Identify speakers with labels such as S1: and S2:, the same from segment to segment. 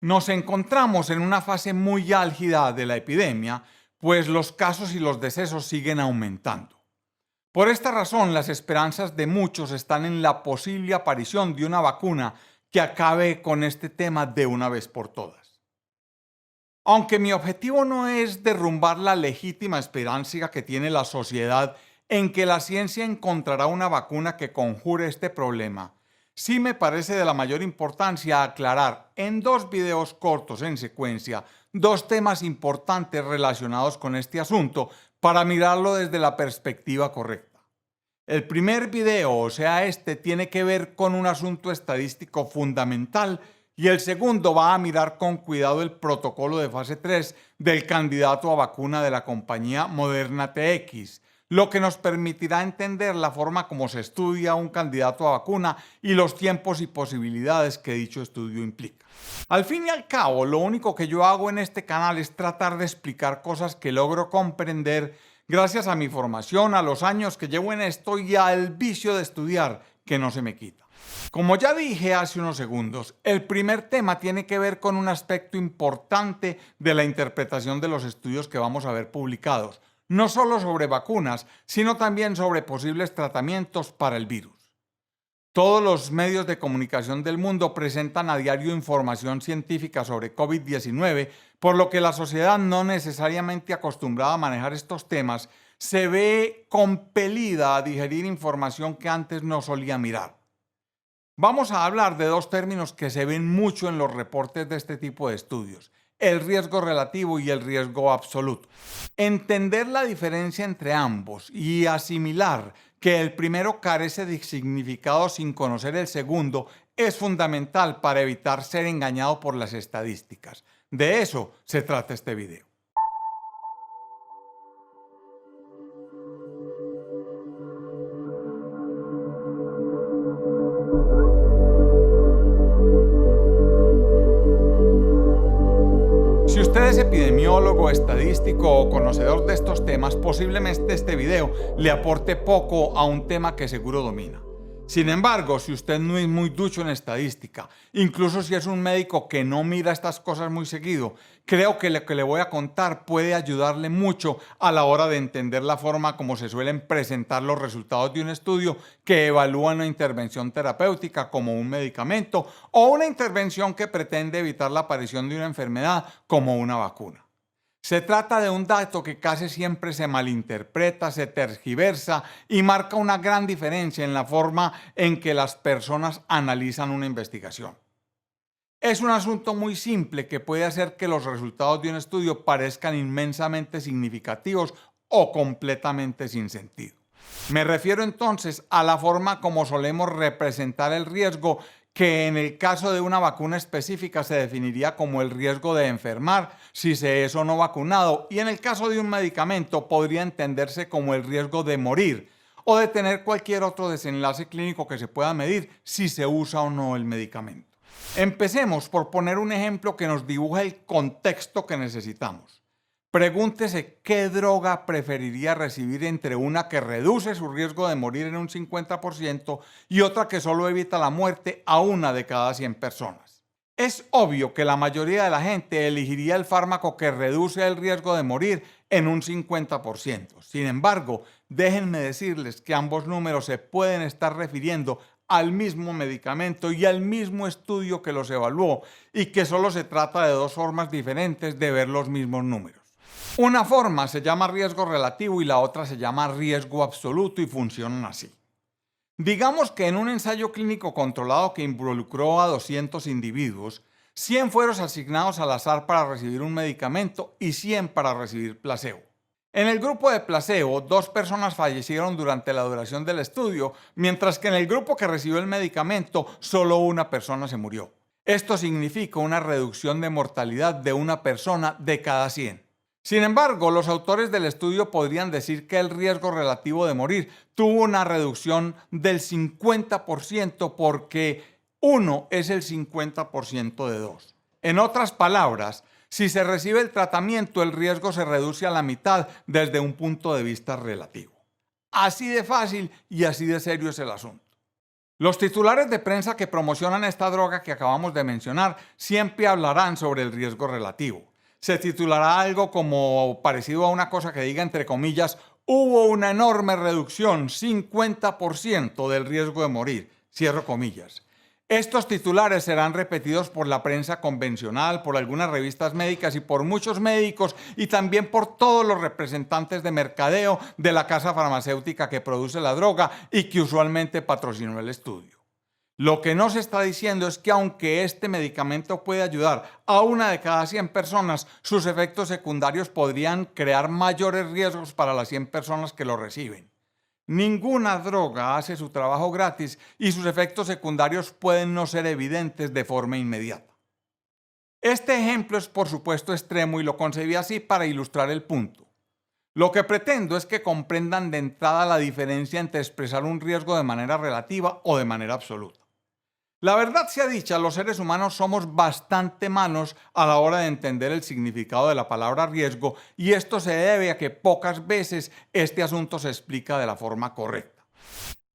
S1: Nos encontramos en una fase muy álgida de la epidemia, pues los casos y los decesos siguen aumentando. Por esta razón, las esperanzas de muchos están en la posible aparición de una vacuna que acabe con este tema de una vez por todas. Aunque mi objetivo no es derrumbar la legítima esperanza que tiene la sociedad en que la ciencia encontrará una vacuna que conjure este problema, sí me parece de la mayor importancia aclarar en dos videos cortos en secuencia dos temas importantes relacionados con este asunto para mirarlo desde la perspectiva correcta. El primer video, o sea, tiene que ver con un asunto estadístico fundamental y el segundo va a mirar con cuidado el protocolo de fase 3 del candidato a vacuna de la compañía Moderna TX, lo que nos permitirá entender la forma como se estudia un candidato a vacuna y los tiempos y posibilidades que dicho estudio implica. Al fin y al cabo, lo único que yo hago en este canal es tratar de explicar cosas que logro comprender gracias a mi formación, a los años que llevo en esto y al vicio de estudiar que no se me quita. Como ya dije hace unos segundos, el primer tema tiene que ver con un aspecto importante de la interpretación de los estudios que vamos a ver publicados, no solo sobre vacunas, sino también sobre posibles tratamientos para el virus. Todos los medios de comunicación del mundo presentan a diario información científica sobre COVID-19, por lo que la sociedad no necesariamente acostumbrada a manejar estos temas se ve compelida a digerir información que antes no solía mirar. Vamos a hablar de dos términos que se ven mucho en los reportes de este tipo de estudios: el riesgo relativo y el riesgo absoluto. Entender la diferencia entre ambos y asimilar que el primero carece de significado sin conocer el segundo es fundamental para evitar ser engañado por las estadísticas. De eso se trata este video. Si usted es epidemiólogo, estadístico o conocedor de estos temas, posiblemente este video le aporte poco a un tema que seguro domina. Sin embargo, si usted no es muy ducho en estadística, incluso si es un médico que no mira estas cosas muy seguido, creo que lo que le voy a contar puede ayudarle mucho a la hora de entender la forma como se suelen presentar los resultados de un estudio que evalúa una intervención terapéutica como un medicamento o una intervención que pretende evitar la aparición de una enfermedad como una vacuna. Se trata de un dato que casi siempre se malinterpreta, se tergiversa y marca una gran diferencia en la forma en que las personas analizan una investigación. Es un asunto muy simple que puede hacer que los resultados de un estudio parezcan inmensamente significativos o completamente sin sentido. Me refiero entonces a la forma como solemos representar el riesgo, que en el caso de una vacuna específica se definiría como el riesgo de enfermar si se es o no vacunado, y en el caso de un medicamento podría entenderse como el riesgo de morir o de tener cualquier otro desenlace clínico que se pueda medir si se usa o no el medicamento. Empecemos por poner un ejemplo que nos dibuja el contexto que necesitamos. Pregúntese qué droga preferiría recibir entre una que reduce su riesgo de morir en un 50% y otra que solo evita la muerte a una de cada 100 personas. Es obvio que la mayoría de la gente elegiría el fármaco que reduce el riesgo de morir en un 50%. Sin embargo, déjenme decirles que ambos números se pueden estar refiriendo al mismo medicamento y al mismo estudio que los evaluó, y que solo se trata de dos formas diferentes de ver los mismos números. Una forma se llama riesgo relativo y la otra se llama riesgo absoluto, y funcionan así. Digamos que en un ensayo clínico controlado que involucró a 200 individuos, 100 fueron asignados al azar para recibir un medicamento y 100 para recibir placebo. En el grupo de placebo, 2 personas fallecieron durante la duración del estudio, mientras que en el grupo que recibió el medicamento, solo una persona se murió. Esto significa una reducción de mortalidad de una persona de cada 100. Sin embargo, los autores del estudio podrían decir que el riesgo relativo de morir tuvo una reducción del 50% porque 1 es el 50% de 2. En otras palabras, si se recibe el tratamiento, el riesgo se reduce a la mitad desde un punto de vista relativo. Así de fácil y así de serio es el asunto. Los titulares de prensa que promocionan esta droga que acabamos de mencionar siempre hablarán sobre el riesgo relativo. Se titulará algo como parecido a una cosa que diga entre comillas, hubo una enorme reducción, 50% del riesgo de morir, cierro comillas. Estos titulares serán repetidos por la prensa convencional, por algunas revistas médicas y por muchos médicos y también por todos los representantes de mercadeo de la casa farmacéutica que produce la droga y que usualmente patrocinó el estudio. Lo que no se está diciendo es que aunque este medicamento puede ayudar a 1 de cada 100 personas, sus efectos secundarios podrían crear mayores riesgos para las 100 personas que lo reciben. Ninguna droga hace su trabajo gratis y sus efectos secundarios pueden no ser evidentes de forma inmediata. Este ejemplo es por supuesto extremo y lo concebí así para ilustrar el punto. Lo que pretendo es que comprendan de entrada la diferencia entre expresar un riesgo de manera relativa o de manera absoluta. La verdad sea dicha, los seres humanos somos bastante malos a la hora de entender el significado de la palabra riesgo y esto se debe a que pocas veces este asunto se explica de la forma correcta.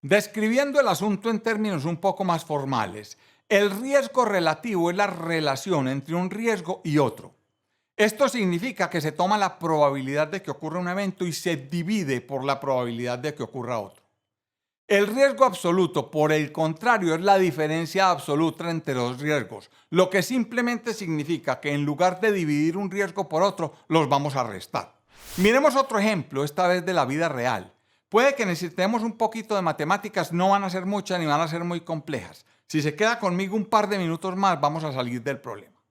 S1: Describiendo el asunto en términos un poco más formales, el riesgo relativo es la relación entre un riesgo y otro. Esto significa que se toma la probabilidad de que ocurra un evento y se divide por la probabilidad de que ocurra otro. El riesgo absoluto, por el contrario, es la diferencia absoluta entre dos riesgos, lo que simplemente significa que en lugar de dividir un riesgo por otro, los vamos a restar. Miremos otro ejemplo, esta vez de la vida real. Puede que necesitemos un poquito de matemáticas, no van a ser muchas ni van a ser muy complejas. Si se queda conmigo un par de minutos más, vamos a salir del problema.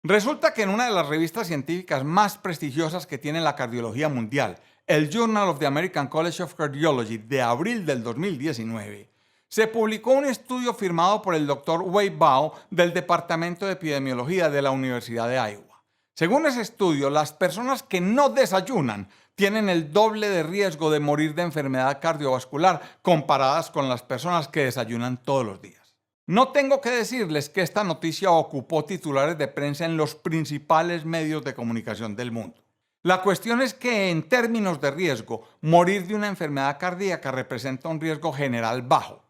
S1: Resulta que en una de las revistas científicas más prestigiosas que tiene la cardiología mundial, el Journal of the American College of Cardiology de abril del 2019, se publicó un estudio firmado por el Dr. Wei Bao del Departamento de Epidemiología de la Universidad de Iowa. Según ese estudio, las personas que no desayunan tienen el doble de riesgo de morir de enfermedad cardiovascular comparadas con las personas que desayunan todos los días. No tengo que decirles que esta noticia ocupó titulares de prensa en los principales medios de comunicación del mundo. La cuestión es que en términos de riesgo, morir de una enfermedad cardíaca representa un riesgo general bajo.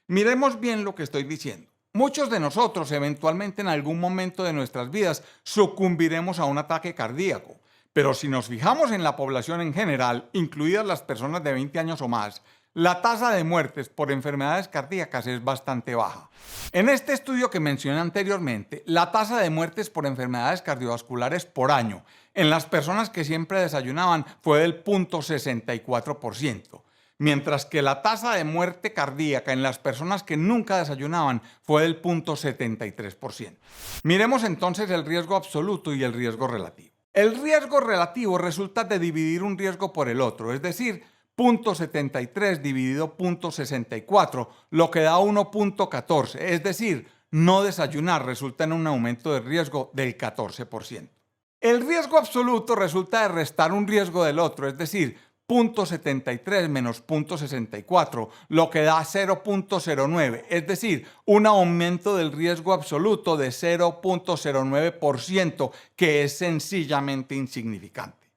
S1: Miremos bien lo que estoy diciendo. Muchos de nosotros eventualmente en algún momento de nuestras vidas sucumbiremos a un ataque cardíaco, pero si nos fijamos en la población en general, incluidas las personas de 20 años o más, la tasa de muertes por enfermedades cardíacas es bastante baja. En este estudio que mencioné anteriormente, la tasa de muertes por enfermedades cardiovasculares por año en las personas que siempre desayunaban fue del 0.64%, mientras que la tasa de muerte cardíaca en las personas que nunca desayunaban fue del 0.73%. Miremos entonces el riesgo absoluto y el riesgo relativo. El riesgo relativo resulta de dividir un riesgo por el otro, es decir, 0.73 dividido 0.64, lo que da 1.14, es decir, no desayunar resulta en un aumento de riesgo del 14%. El riesgo absoluto resulta de restar un riesgo del otro, es decir, 0.73 menos 0.64, lo que da 0.09, es decir, un aumento del riesgo absoluto de 0.09%, que es sencillamente insignificante.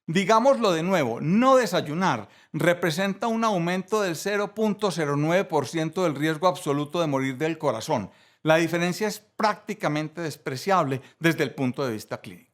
S1: Digámoslo de nuevo, no desayunar representa un aumento del 0.09% del riesgo absoluto de morir del corazón. La diferencia es prácticamente despreciable desde el punto de vista clínico.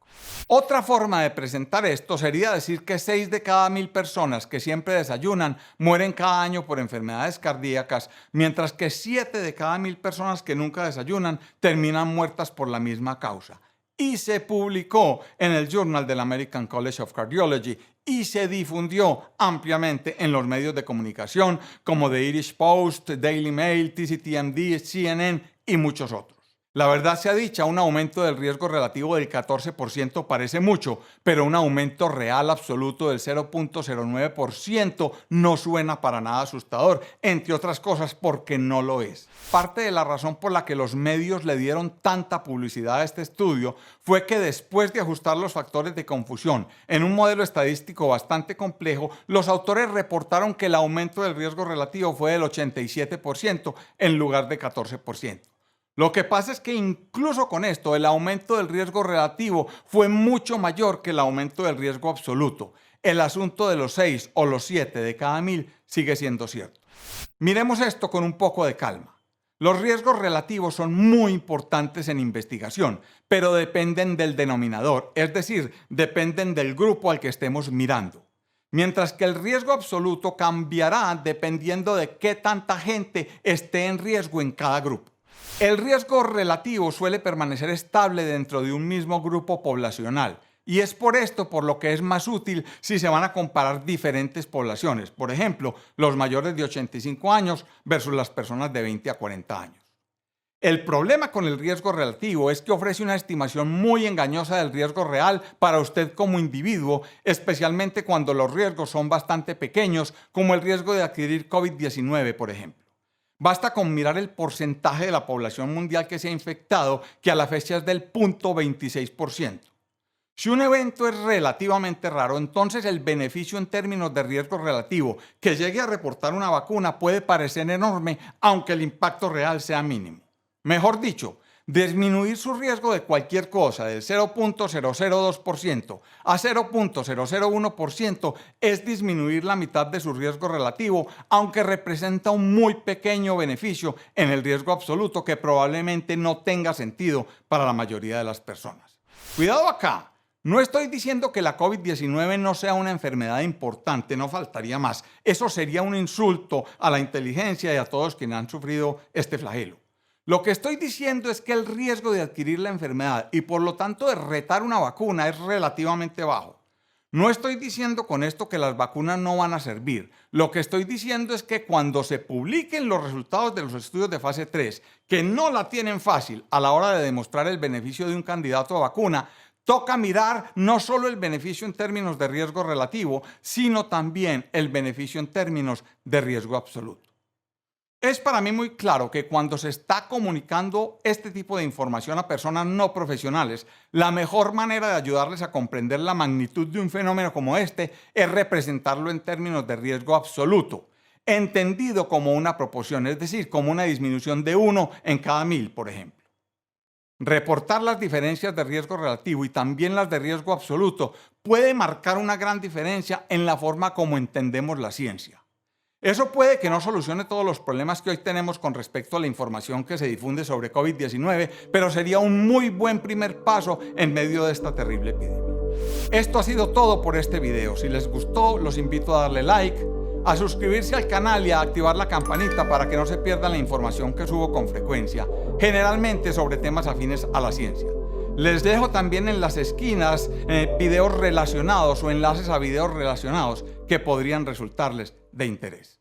S1: Otra forma de presentar esto sería decir que 6 de cada 1000 personas que siempre desayunan mueren cada año por enfermedades cardíacas, mientras que 7 de cada 1000 personas que nunca desayunan terminan muertas por la misma causa. Y se publicó en el Journal del American College of Cardiology y se difundió ampliamente en los medios de comunicación como The Irish Post, Daily Mail, TCTMD, CNN y muchos otros. La verdad sea dicha, un aumento del riesgo relativo del 14% parece mucho, pero un aumento real absoluto del 0.09% no suena para nada asustador, entre otras cosas porque no lo es. Parte de la razón por la que los medios le dieron tanta publicidad a este estudio fue que después de ajustar los factores de confusión en un modelo estadístico bastante complejo, los autores reportaron que el aumento del riesgo relativo fue del 87% en lugar de 14%. Lo que pasa es que incluso con esto, el aumento del riesgo relativo fue mucho mayor que el aumento del riesgo absoluto. El asunto de los 6 o los 7 de cada 1000 sigue siendo cierto. Miremos esto con un poco de calma. Los riesgos relativos son muy importantes en investigación, pero dependen del denominador, es decir, dependen del grupo al que estemos mirando. Mientras que el riesgo absoluto cambiará dependiendo de qué tanta gente esté en riesgo en cada grupo. El riesgo relativo suele permanecer estable dentro de un mismo grupo poblacional, y es por esto por lo que es más útil si se van a comparar diferentes poblaciones, por ejemplo, los mayores de 85 años versus las personas de 20 a 40 años. El problema con el riesgo relativo es que ofrece una estimación muy engañosa del riesgo real para usted como individuo, especialmente cuando los riesgos son bastante pequeños, como el riesgo de adquirir COVID-19, por ejemplo. Basta con mirar el porcentaje de la población mundial que se ha infectado, que a la fecha es del 0.26%. Si un evento es relativamente raro, entonces el beneficio en términos de riesgo relativo que llegue a reportar una vacuna puede parecer enorme, aunque el impacto real sea mínimo. Mejor dicho, disminuir su riesgo de cualquier cosa del 0.002% a 0.001% es disminuir la mitad de su riesgo relativo, aunque representa un muy pequeño beneficio en el riesgo absoluto que probablemente no tenga sentido para la mayoría de las personas. Cuidado acá. No estoy diciendo que la COVID-19 no sea una enfermedad importante, no faltaría más. Eso sería un insulto a la inteligencia y a todos quienes han sufrido este flagelo. Lo que estoy diciendo es que el riesgo de adquirir la enfermedad y por lo tanto de retar una vacuna es relativamente bajo. No estoy diciendo con esto que las vacunas no van a servir. Lo que estoy diciendo es que cuando se publiquen los resultados de los estudios de fase 3, que no la tienen fácil a la hora de demostrar el beneficio de un candidato a vacuna, toca mirar no solo el beneficio en términos de riesgo relativo, sino también el beneficio en términos de riesgo absoluto. Es para mí muy claro que cuando se está comunicando este tipo de información a personas no profesionales, la mejor manera de ayudarles a comprender la magnitud de un fenómeno como este es representarlo en términos de riesgo absoluto, entendido como una proporción, es decir, como una disminución de 1 en cada 1000, por ejemplo. Reportar las diferencias de riesgo relativo y también las de riesgo absoluto puede marcar una gran diferencia en la forma como entendemos la ciencia. Eso puede que no solucione todos los problemas que hoy tenemos con respecto a la información que se difunde sobre COVID-19, pero sería un muy buen primer paso en medio de esta terrible epidemia. Esto ha sido todo por este video. Si les gustó, los invito a darle like, a suscribirse al canal y a activar la campanita para que no se pierdan la información que subo con frecuencia, generalmente sobre temas afines a la ciencia. Les dejo también en las esquinas videos relacionados o enlaces a videos relacionados que podrían resultarles de interés.